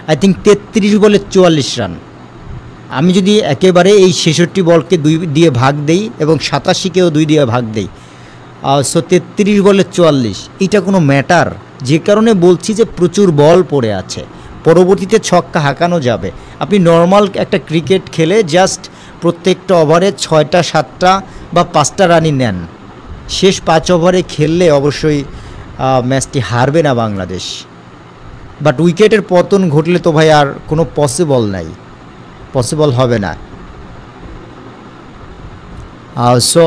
I think 33 বলে 44 run. আমি যদি একেবারে এই 66 বলকে 2 দিয়ে ভাগ দেই এবং 87কেও 2 দিয়ে ভাগ দেই, সো 33 বলে 44, এটা কোনো ম্যাটার। যে কারণে বলছি যে প্রচুর বল পড়ে আছে, পরবর্তীতে ছক্কা হাঁকানো যাবে। আপনি নর্মাল একটা ক্রিকেট খেলে জাস্ট প্রত্যেকটা ওভারে 6টা 7টা বা 5টা রানই নেন, শেষ 5 ওভারে খেললে অবশ্যই ম্যাচটি হারবে না বাংলাদেশ। বাট উইকেটের পতন ঘটলে তো ভাই আর কোনো পসিবল নাই, পসিবল হবে না। সো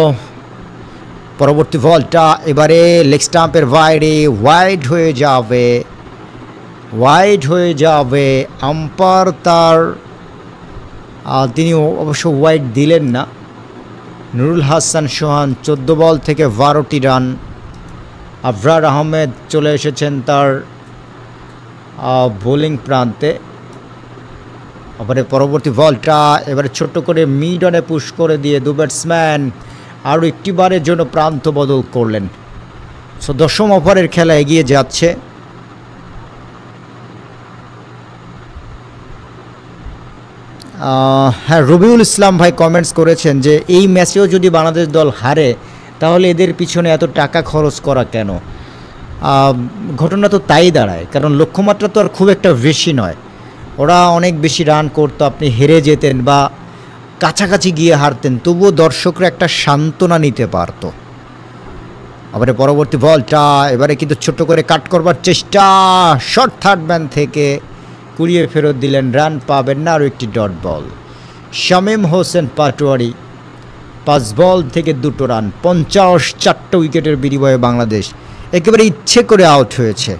পরবর্তী বলটা এবারে লেগ স্টাম্পের বাইরে ওয়াইড হয়ে যাবে, ওয়াইড হয়ে যাবে। আম্পায়ার তার তিনি অবশ্য ওয়াইড দিলেন না। নুরুল হাসান সোহান 14 বল থেকে 12টি রান। আবরার আহমেদ চলে এসেছেন তার বোলিং প্রান্তে। আবারে পরবর্তী বলটা এবারে ছোট্ট করে মিড অনে পুশ করে দিয়ে 2 ব্যাটসম্যান আরও একটি বারের জন্য প্রান্ত বদল করলেন। সো 10ম ওভারের খেলা এগিয়ে যাচ্ছে। হ্যাঁ, রবিউল ইসলাম ভাই কমেন্টস করেছেন যে এই ম্যাচেও যদি বাংলাদেশ দল হারে তাহলে এদের পিছনে এত টাকা খরচ করা কেন। ঘটনা তো তাই দাঁড়ায়, কারণ লক্ষ্যমাত্রা তো আর খুব একটা বেশি নয়। ওরা অনেক বেশি রান করতো, আপনি হেরে যেতেন বা কাছাকাছি গিয়ে হারতেন, তবুও দর্শকরা একটা সান্ত্বনা নিতে পারতো। আবারে পরবর্তী বলটা এবারে কিন্তু ছোট্ট করে কাট করবার চেষ্টা, শর্ট থার্ড ম্যান থেকে কুড়িয়ে ফেরত দিলেন, রান পাবেন না, আরও একটি ডট বল। শামীম হোসেন পাটোয়ারি 5 বল থেকে 2 রান, 54টা উইকেটের বিনিময়ে বাংলাদেশ একেবারে ইচ্ছে করে আউট হয়েছে।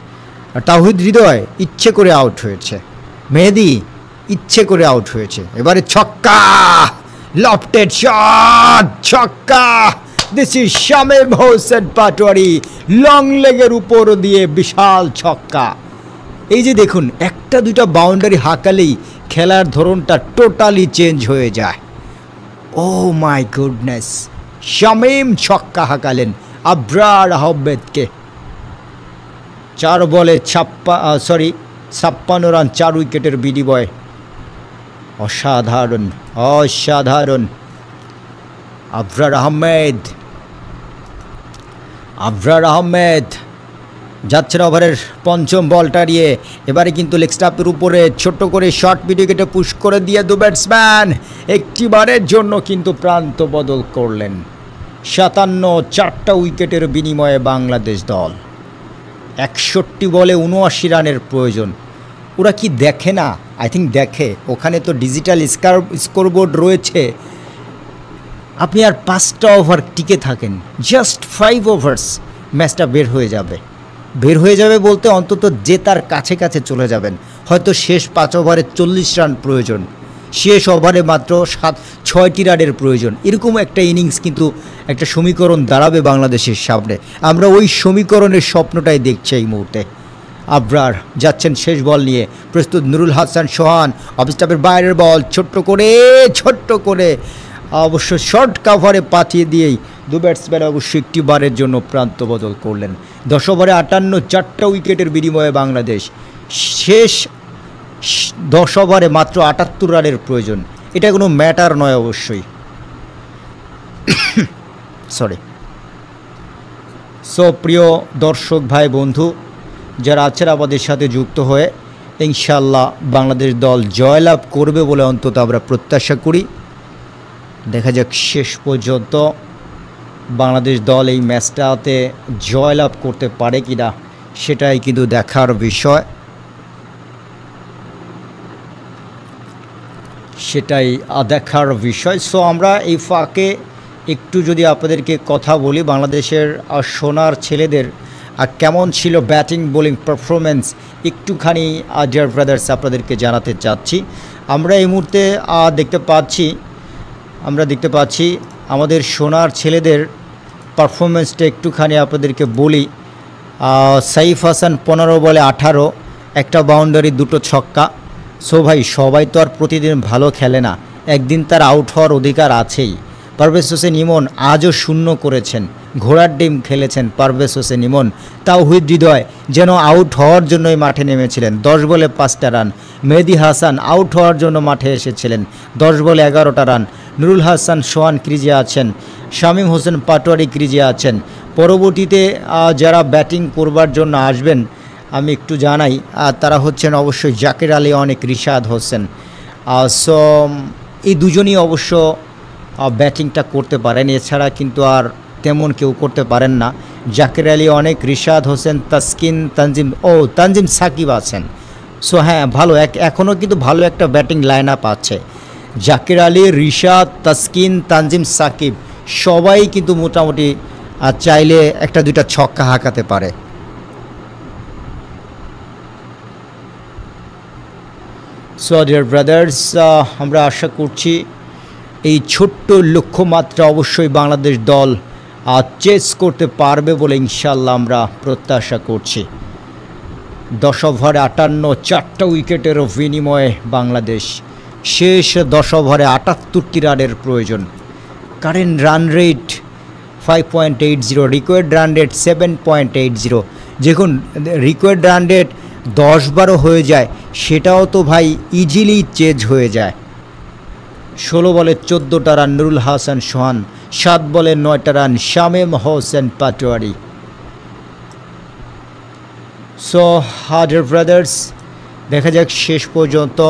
তাওহিদ হৃদয় ইচ্ছে করে আউট হয়েছে, মেহেদি ইচ্ছে করে আউট হয়েছে। এবারে ছক্কা, লফটেড শট, ছক্কা। This is Shamim Hossain Patwary, long লেগের উপর দিয়ে বিশাল ছক্কা। এই যে দেখুন, 1-2টা বাউন্ডারি হাঁকালেই খেলার ধরনটা টোটালি চেঞ্জ হয়ে যায়। ও মাই গুডনেস, শামীম ছক্কা হাঁকালেন আবরার আহমেদকে। 4 বলে 56 রান, 4 উইকেটের বিনিময়ে। অসাধারণ, অসাধারণ। আবরার আহমেদ যাচ্ছেন ওভারের 5ম বলটা নিয়ে। এবারে কিন্তু লেগ স্টাম্পের উপরে ছোট্ট করে শর্ট উইকেটে পুশ করে দিয়ে 2 ব্যাটসম্যান একটিবারের জন্য কিন্তু প্রান্ত বদল করলেন। 57 উইকেটের বিনিময়ে বাংলাদেশ দল। 61 বলে 79 রানের প্রয়োজন। ওরা কি দেখে না? আই থিঙ্ক দেখে, ওখানে তো ডিজিটাল স্কোরবোর্ড রয়েছে। আপনি আর 5টা ওভার টিকে থাকেন, জাস্ট 5 ওভার্স ম্যাচটা বের হয়ে যাবে। বের হয়ে যাবে বলতে অন্তত জেতার কাছে কাছে চলে যাবেন। হয়তো শেষ 5 ওভারে 40 রান প্রয়োজন, শেষ ওভারে মাত্র 6টি রানের প্রয়োজন। এরকম একটা ইনিংস কিন্তু একটা সমীকরণ দাঁড়াবে বাংলাদেশের সামনে। আমরা ওই সমীকরণের স্বপ্নটাই দেখছি এই মুহূর্তে। আবরার যাচ্ছেন শেষ বল নিয়ে, প্রস্তুত নুরুল হাসান সোহান। অফ স্টাম্পের বাইরের বল ছোট্ট করে অবশ্য শর্ট কাভারে পাঠিয়ে দিয়েই 2 ব্যাটসম্যান অবশ্যই একটি বারের জন্য প্রান্ত বদল করলেন। 10 ওভারে 58 উইকেটের বিনিময়ে বাংলাদেশ। শেষ 10 ওভারে মাত্র 78 রানের প্রয়োজন। এটা কোনো ম্যাটার নয় অবশ্যই। সরি। সো প্রিয় দর্শক ভাই বন্ধু যারা আছেন আমাদের সাথে যুক্ত হয়ে, ইনশাল্লাহ বাংলাদেশ দল জয়লাভ করবে বলে অন্তত আমরা প্রত্যাশা করি। দেখা যাক শেষ পর্যন্ত বাংলাদেশ দল এই ম্যাচটাতে জয়লাভ করতে পারে কি না, সেটাই কিন্তু দেখার বিষয়। সো আমরা এই ফাঁকে একটু যদি আপনাদেরকে কথা বলি, বাংলাদেশের সোনার ছেলেদের কেমন ছিল ব্যাটিং বোলিং পারফরমেন্স, একটুখানি ডিয়ার ব্রাদার্স আপনাদেরকে জানাতে চাচ্ছি। আমরা এই মুহূর্তে দেখতে পাচ্ছি আমাদের সোনার ছেলেদের পারফরমেন্সটা একটুখানি আপনাদেরকে বলি। সাইফ হাসান 15 বলে 18, একটা বাউন্ডারি, 2টো ছক্কা। সো ভাই সবাই তো আর প্রতিদিন ভালো খেলে না, একদিন তার আউট হওয়ার অধিকার আছেই। পারভেজ হোসেন ইমন আজও 0 করেছেন, ঘোড়ার ডিম খেলেছেন পারভেজ হোসেন ইমন, তাওহিদ হৃদয় যেন আউট হওয়ার জন্যই মাঠে নেমেছিলেন, 10 বলে 5টা রান। মেহেদী হাসান আউট হওয়ার জন্য মাঠে এসেছিলেন, 10 বলে 11টা রান। নুরুল হাসান সোহান ক্রিজে আছেন, শামীম হোসেন পাটোয়ারি ক্রিজে আছেন। পরবর্তীতে যারা ব্যাটিং করবার জন্য আসবেন আমি একটু জানাই, তারা হচ্ছেন অবশ্যই জাকির আলী অনেক, রিশাদ হোসেন। সো এই দুজনই অবশ্য ব্যাটিংটা করতে পারেন, এছাড়া কিন্তু আর তেমন কেউ করতে পারেন না। জাকির আলী অনেক, রিশাদ হোসেন, তাসকিন, তানজিম সাকিব আছেন। সো হ্যাঁ, ভালো এখনও কিন্তু ভালো একটা ব্যাটিং লাইন আপ আছে। জাকির আলী, রিশাদ, তাসকিন, তানজিম সাকিব সবাই কিন্তু মোটামুটি চাইলে একটা দুইটা ছক্কা হাঁকাতে পারে। সো ডিয়ার ব্রাদার্স, আমরা আশা করছি এই ছোট্ট লক্ষ্যমাত্রা অবশ্যই বাংলাদেশ দল চেস করতে পারবে বলে ইনশাল্লাহ আমরা প্রত্যাশা করছি। 10 ওভারে 58, 4টা উইকেটের বিনিময়ে বাংলাদেশ, শেষ 10 ওভারে 78টি রানের প্রয়োজন। Current run rate 5.80, required run rate 7.80। দেখুন, রিকোয়ার্ড রান রেট 10-12 হয়ে যায়, সেটাও তো ভাই ইজিলি চেঞ্জ হয়ে যায়। 16 বলে 14টা রান নুরুল হাসান সোহান, 7 বলে 9টা run Shamim Hossain Patwary. So dear brothers, দেখা যাক শেষ পর্যন্ত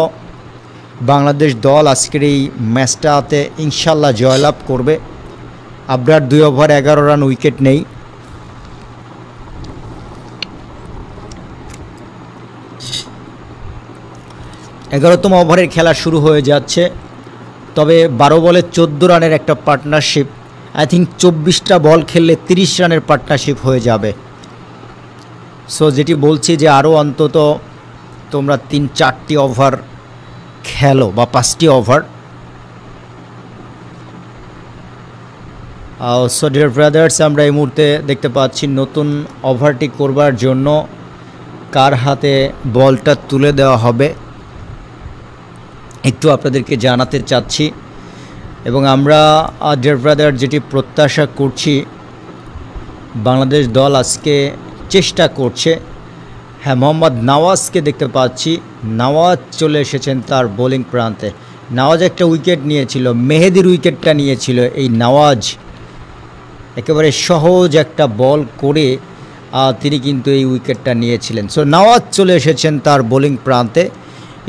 বাংলাদেশ দল আজকের এই ম্যাচটাতে ইনশাল্লাহ জয়লাভ করবে। আবরার 2 ওভার 11 রান, উইকেট নেই। এগারোতম ওভারের খেলা শুরু হয়ে যাচ্ছে, তবে 12 বলে 14 রানের একটা পার্টনারশিপ, আই থিঙ্ক 24টা বল খেললে 30 রানের পার্টনারশিপ হয়ে যাবে। সো যেটি বলছি যে আরও অন্তত তোমরা 3-4টি ওভার খেলো বা 5টি ওভার। সো ডিয়ার ব্রাদার্স, আমরা এই মুহূর্তে দেখতে পাচ্ছি নতুন ওভারটি করবার জন্য কার হাতে বলটা তুলে দেওয়া হবে একটু আপনাদেরকে জানাতে চাচ্ছি। এবং আমরা ডিয়ার ব্রাদার যেটি প্রত্যাশা করছি, বাংলাদেশ দল আজকে চেষ্টা করছে। হ্যাঁ, মোহাম্মদ নওয়াজকে দেখতে পাচ্ছি, নওয়াজ চলে এসেছেন তার বোলিং প্রান্তে। নওয়াজ একটা উইকেট নিয়েছিল, মেহেদির উইকেটটা নিয়েছিল এই নওয়াজ। একেবারে সহজ একটা বল করে তিনি কিন্তু এই উইকেটটা নিয়েছিলেন। সো নওয়াজ চলে এসেছেন তার বোলিং প্রান্তে।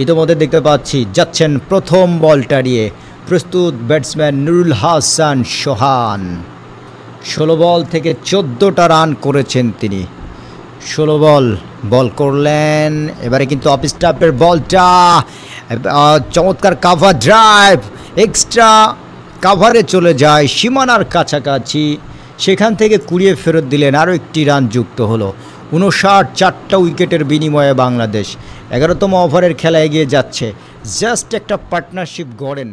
ইতিমধ্যে দেখতে পাচ্ছি যাচ্ছেন প্রথম বলটা নিয়ে, প্রস্তুত ব্যাটসম্যান নুরুল হাসান সোহান। 16 বল থেকে 14টা রান করেছেন তিনি। 16 বল করলেন, এবারে কিন্তু অফ স্টাম্পের বলটা, চমৎকার কাভার ড্রাইভ, এক্সট্রা কাভারে চলে যায় সীমানার কাছাকাছি, সেখান থেকে কুড়িয়ে ফেরত দিলেন, আরও একটি রান যুক্ত হলো। 59, 4টা উইকেটের বিনিময়ে বাংলাদেশ 11তম ওভারের খেলা এগিয়ে যাচ্ছে। জাস্ট একটা পার্টনারশিপ গড়েন।